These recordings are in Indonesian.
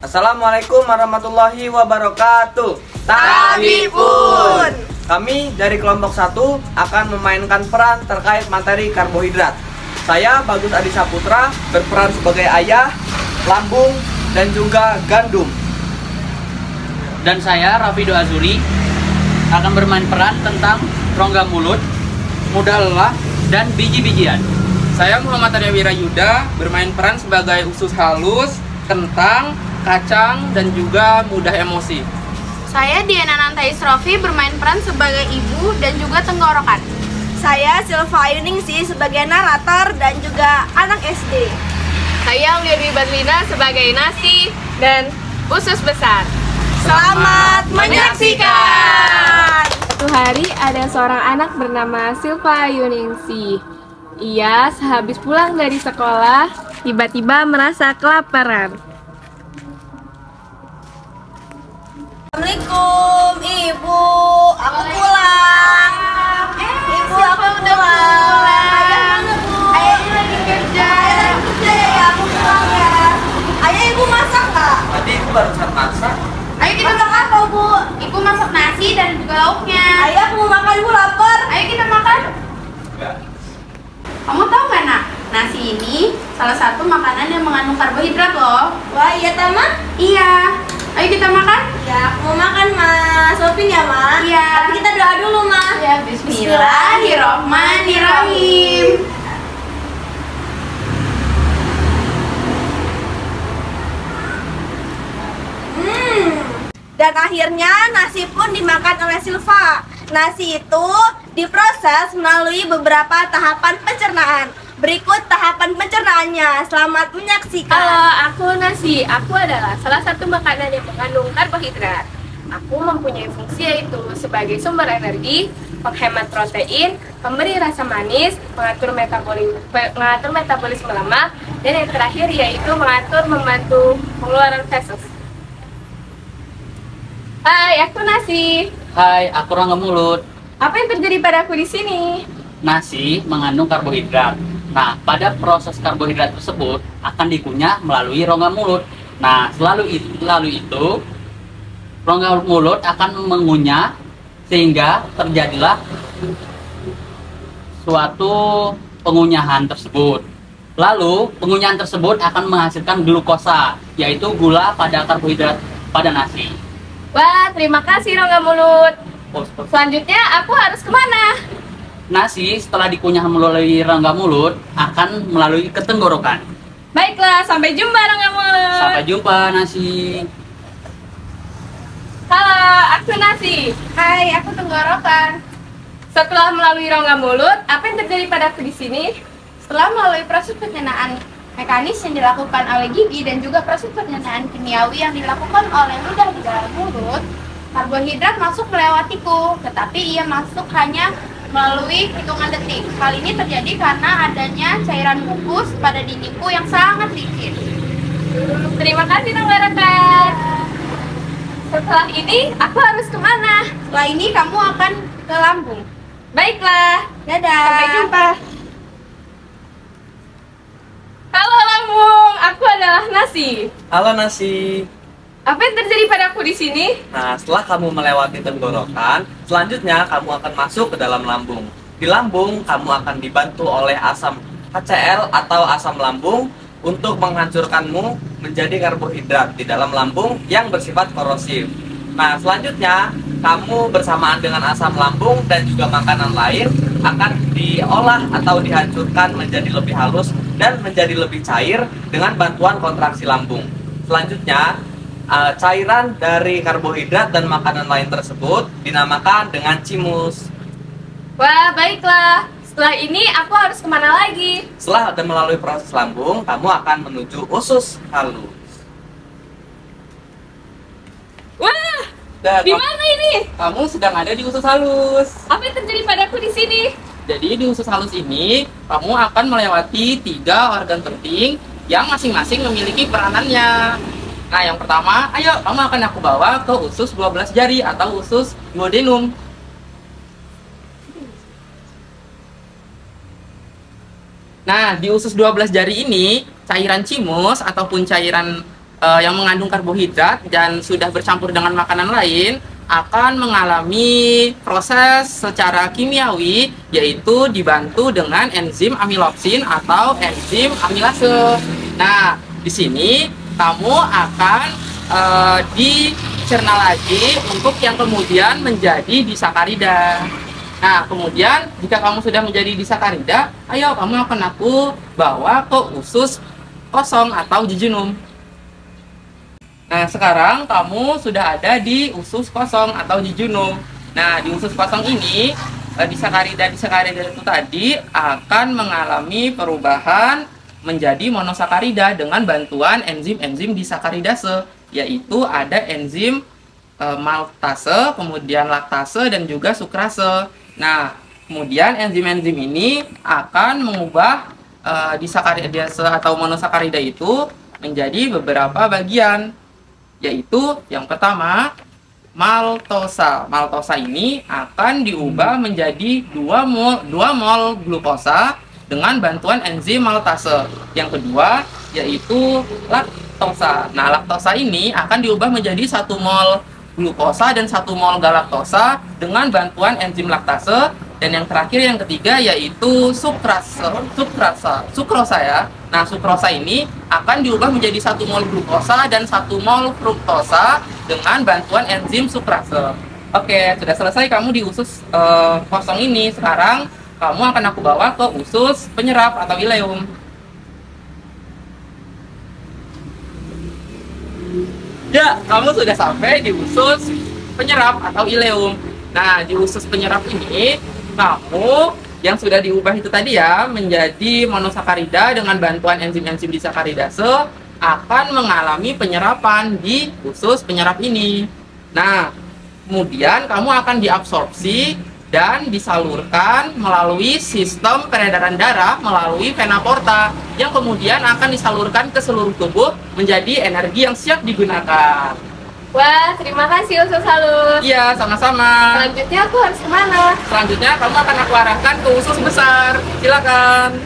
Assalamualaikum warahmatullahi wabarakatuh. Kami pun. Kami dari kelompok 1 akan memainkan peran terkait materi karbohidrat. Saya Bagus Adi Saputra berperan sebagai ayah, lambung, dan juga gandum. Dan saya Rafido Azuri akan bermain peran tentang rongga mulut, mudah lelah, dan biji-bijian. Saya Muhammad Arya Wirayuda bermain peran sebagai usus halus, kentang, kacang, dan juga mudah emosi. Saya Diana Nanta Isrofi bermain peran sebagai ibu dan juga tenggorokan. Saya Silva Ayuningsi sebagai narator dan juga anak SD. Saya Aulia Dwi Badlina sebagai nasi dan usus besar. Selamat menyaksikan. Suatu hari ada seorang anak bernama Silva Ayuningsi. Ia sehabis pulang dari sekolah tiba-tiba merasa kelaparan. Assalamualaikum Ibu, aku pulang. Ibu, aku pulang. Ayah lagi kerja. Ya, aku pulang ya. Ayah, Ibu masak nggak? Tadi ibu barusan masak. Ayo kita makan apa, Bu? Ibu masak nasi dan juga lauknya. Ayah, aku mau makan, Ibu lapar. Ayo kita makan. Enggak. Kamu tahu nggak, Nak? Nasi ini salah satu makanan yang mengandung karbohidrat loh. Wah, iya Tama? Iya. Ayo kita makan. Ya, aku mau makan, Ma. Sopin ya, Ma? Iya. Tapi kita doa dulu, Ma. Ya, Bismillahirrohmanirrohim. Dan akhirnya nasi pun dimakan oleh Silva. Nasi itu diproses melalui beberapa tahapan pencernaan. Berikut tahapan pencernaannya. Selamat menyaksikan. Halo, aku nasi. Aku adalah salah satu makanan yang mengandung karbohidrat. Aku mempunyai fungsi yaitu sebagai sumber energi, penghemat protein, pemberi rasa manis, mengatur metabolisme lemak, dan yang terakhir yaitu membantu pengeluaran feses. Hai, aku nasi. Hai, aku rongga mulut. Apa yang terjadi padaku di sini? Nasi mengandung karbohidrat. Nah, pada proses karbohidrat tersebut akan dikunyah melalui rongga mulut. Nah, lalu itu rongga mulut akan mengunyah sehingga terjadilah suatu pengunyahan tersebut. Lalu, pengunyahan tersebut akan menghasilkan glukosa, yaitu gula pada karbohidrat pada nasi. Wah, terima kasih rongga mulut. Selanjutnya aku harus kemana? Nasi setelah dikunyah melalui rongga mulut akan melalui ke tenggorokan. Baiklah, sampai jumpa rongga mulut. Sampai jumpa nasi. Halo, aku nasi. Hai, aku tenggorokan. Setelah melalui rongga mulut, apa yang terjadi padaku di sini? Setelah melalui proses pencernaan mekanis yang dilakukan oleh gigi dan juga proses pencernaan kimiawi yang dilakukan oleh ludah di dalam mulut, karbohidrat masuk melewatiku, tetapi ia masuk hanya melalui hitungan detik. Hal ini terjadi karena adanya cairan mukus pada dindingku yang sangat licin. Terima kasih tenggorokan. Setelah ini, aku harus kemana? Setelah ini kamu akan ke lambung. Baiklah, Dadah. sampai jumpa. Halo lambung, aku adalah nasi. Halo nasi. Apa yang terjadi padaku di sini? Nah, setelah kamu melewati tenggorokan, selanjutnya kamu akan masuk ke dalam lambung. Di lambung, kamu akan dibantu oleh asam HCl atau asam lambung untuk menghancurkanmu menjadi karbohidrat di dalam lambung yang bersifat korosif. Nah, selanjutnya kamu bersamaan dengan asam lambung dan juga makanan lain akan diolah atau dihancurkan menjadi lebih halus dan menjadi lebih cair dengan bantuan kontraksi lambung. Selanjutnya, cairan dari karbohidrat dan makanan lain tersebut dinamakan dengan chimus. Wah, baiklah. Setelah ini aku harus kemana lagi? Setelah melalui proses lambung, kamu akan menuju usus halus. Wah, Dan di mana ini? kamu sedang ada di usus halus. Apa yang terjadi padaku di sini? Jadi di usus halus ini, kamu akan melewati 3 organ penting yang masing-masing memiliki peranannya. Nah, yang pertama, ayo kamu akan aku bawa ke usus 12 jari atau usus duodenum. Nah, di usus 12 jari ini, cairan chimus ataupun cairan yang mengandung karbohidrat dan sudah bercampur dengan makanan lain akan mengalami proses secara kimiawi, yaitu dibantu dengan enzim amilopsin atau enzim amilase. Nah, di sini kamu akan dicerna lagi untuk yang kemudian menjadi disakarida. Nah, kemudian jika kamu sudah menjadi disakarida, ayo kamu akan aku bawa ke usus kosong atau jejunum. Nah, sekarang kamu sudah ada di usus kosong atau jejunum. Nah, di usus kosong ini, disakarida itu tadi akan mengalami perubahan menjadi monosakarida dengan bantuan enzim-enzim disakaridase, yaitu ada enzim maltase, kemudian laktase, dan juga sukrase. Nah, kemudian enzim-enzim ini akan mengubah disakaridase atau monosakarida itu menjadi beberapa bagian, yaitu yang pertama maltosa. Maltosa ini akan diubah menjadi 2 mol glukosa dengan bantuan enzim maltase. Yang kedua yaitu laktosa. Nah, laktosa ini akan diubah menjadi 1 mol glukosa dan 1 mol galaktosa dengan bantuan enzim laktase. Dan yang terakhir, yang ketiga, yaitu sukrosa ya. Nah, sukrosa ini akan diubah menjadi 1 mol glukosa dan 1 mol fruktosa dengan bantuan enzim sukrase. Oke, sudah selesai kamu di usus kosong ini. Sekarang kamu akan aku bawa ke usus penyerap atau ileum. Ya, kamu sudah sampai di usus penyerap atau ileum. Nah, di usus penyerap ini kamu yang sudah diubah itu tadi ya menjadi monosakarida dengan bantuan enzim-enzim disakaridase akan mengalami penyerapan di usus penyerap ini. Nah, kemudian kamu akan diabsorpsi dan disalurkan melalui sistem peredaran darah melalui vena porta yang kemudian akan disalurkan ke seluruh tubuh menjadi energi yang siap digunakan. Wah, terima kasih usus halus. Iya, sama-sama. Selanjutnya aku harus kemana? Selanjutnya kamu akan aku arahkan ke usus besar. Silakan.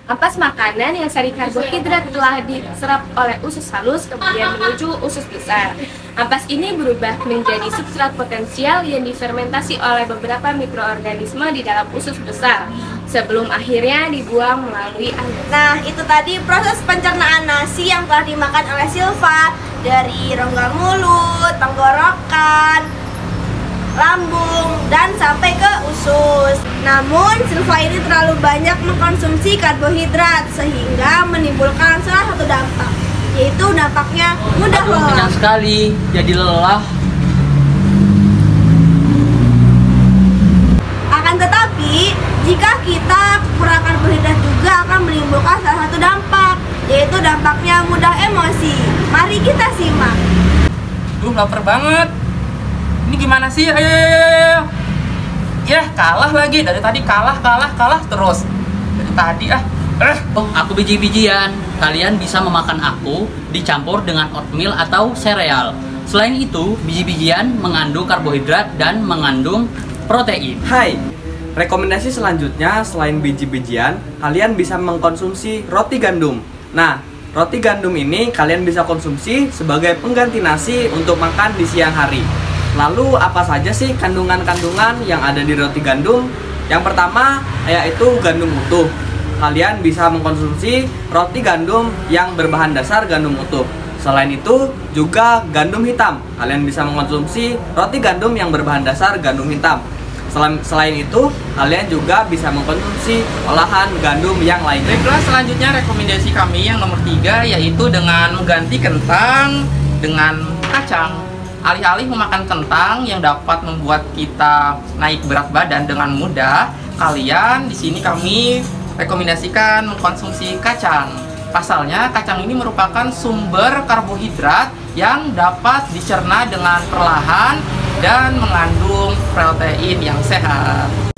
Ampas makanan yang sari karbohidrat telah diserap oleh usus halus kemudian menuju usus besar. Ampas ini berubah menjadi substrat potensial yang difermentasi oleh beberapa mikroorganisme di dalam usus besar sebelum akhirnya dibuang melalui anus. Nah, itu tadi proses pencernaan nasi yang telah dimakan oleh Silva dari rongga mulut, tenggorokan, lambung, dan sampai ke usus. Namun, Silva ini terlalu banyak mengkonsumsi karbohidrat sehingga menimbulkan salah satu dampak, yaitu dampaknya mudah Aduh, lelah. kenyang sekali, jadi lelah. Akan tetapi, jika kita kurang karbohidrat juga akan menimbulkan salah satu dampak, yaitu dampaknya mudah emosi. Mari kita simak. Duh, lapar banget. Ini gimana sih? Ayo. Ya, kalah lagi. Dari tadi kalah terus. Dari tadi Oh, aku biji-bijian. Kalian bisa memakan aku dicampur dengan oatmeal atau sereal. Selain itu, biji-bijian mengandung karbohidrat dan mengandung protein. Hai, rekomendasi selanjutnya selain biji-bijian, kalian bisa mengkonsumsi roti gandum. Nah, roti gandum ini kalian bisa konsumsi sebagai pengganti nasi untuk makan di siang hari. Lalu apa saja sih kandungan-kandungan yang ada di roti gandum? Yang pertama yaitu gandum utuh. Kalian bisa mengkonsumsi roti gandum yang berbahan dasar gandum utuh. Selain itu juga gandum hitam. Kalian bisa mengkonsumsi roti gandum yang berbahan dasar gandum hitam. Selain itu, kalian juga bisa mengkonsumsi olahan gandum yang lainnya. Baiklah, selanjutnya rekomendasi kami yang nomor 3 yaitu dengan mengganti kentang dengan kacang. Alih-alih memakan kentang yang dapat membuat kita naik berat badan dengan mudah, kalian di sini kami rekomendasikan mengkonsumsi kacang. Pasalnya, kacang ini merupakan sumber karbohidrat yang dapat dicerna dengan perlahan dan mengandung protein yang sehat.